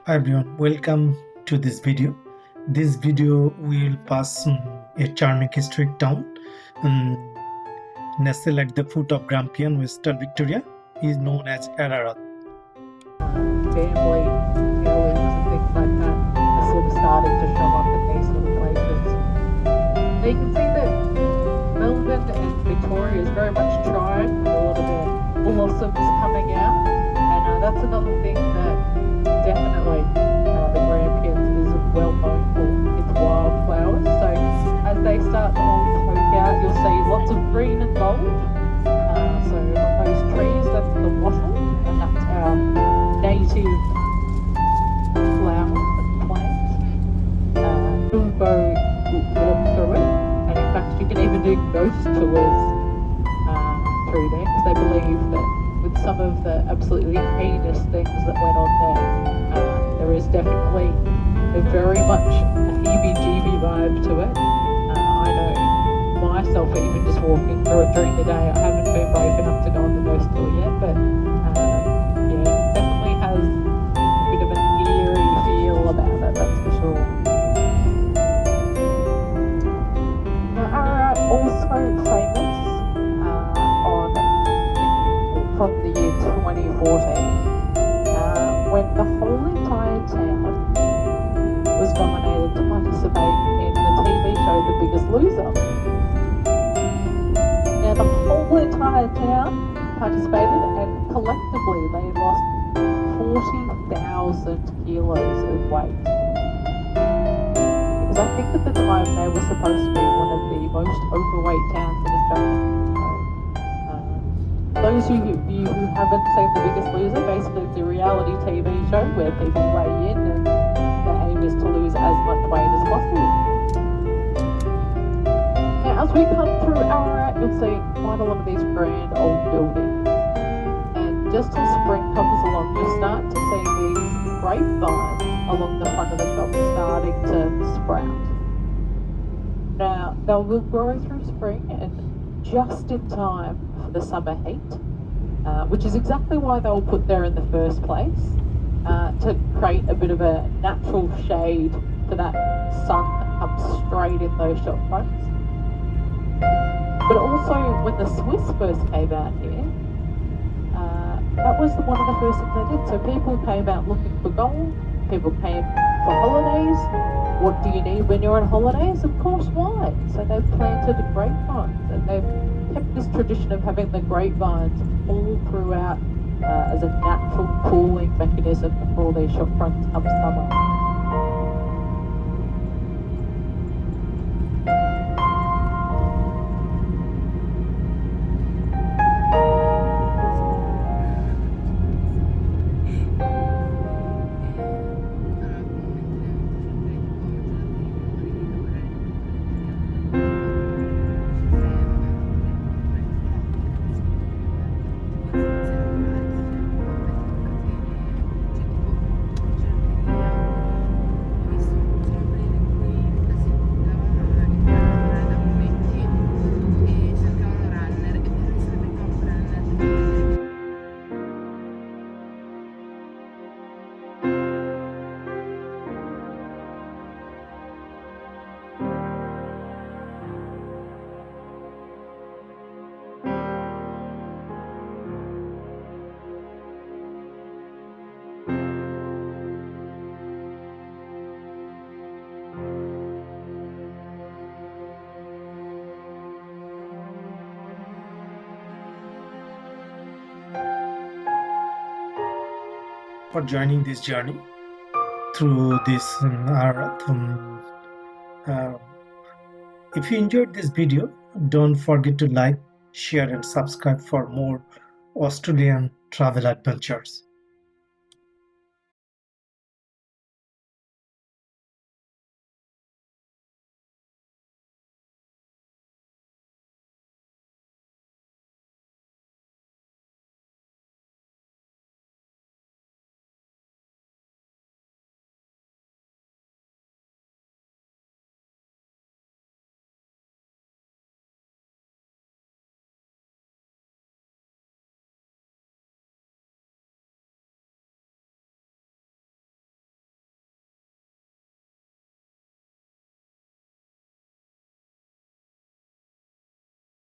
Hi everyone, welcome to this video. This video will pass a charming historic town nestled at the foot of Grampians, Western Victoria, is known as Ararat. Family heirlooms and things like that are sort of starting to show up in these sort of places. Now you can see that Melbourne and Victoria is very much trying with a lot of their blossoms coming out, and that's another thing that definitely the Grampians is well known for, its wildflowers. So as they start to all poke out, you'll see lots of green and gold. So on those trees, that's the wattle, and that's our native flower and plant. You'll go walk through it, and in fact you can even do ghost tours through there, because they believe that with some of the absolutely heinous things that went on there is definitely a very much a heebie-jeebie vibe to it. I know myself, even just walking through it during the day, I haven't been brave enough to go on the ghost tour yet, but yeah, definitely has a bit of an eerie feel about it, that's for sure. Now, Ararat also famous from the year 2014, when the whole entire town was nominated to participate in the TV show The Biggest Loser. Now the whole entire town participated, and collectively they lost 40,000 kilos of weight. Because I think at the time they were supposed to be one of the most overweight towns in Australia. Those of you who haven't seen The Biggest Loser, basically it's a reality TV show where people weigh in and the aim is to lose as much weight as possible. Now as we come through Ararat, you'll see quite a lot of these grand old buildings. And just as spring comes along, you'll start to see these grapevines along the front of the shop starting to sprout. Now they will grow through spring and just in time for the summer heat, which is exactly why they were put there in the first place, to create a bit of a natural shade for that sun that comes straight in those shop fronts. But also when the Swiss first came out here, that was one of the first things they did. So people came out looking for gold, people came for holidays. What do you need when you're on holidays? Of course, wine. So they've planted grapevines, and they've kept this tradition of having the grapevines all throughout as a natural cooling mechanism for all these shop fronts come summer. For joining this journey through this Ararat. If you enjoyed this video, don't forget to like, share and subscribe for more Australian travel adventures.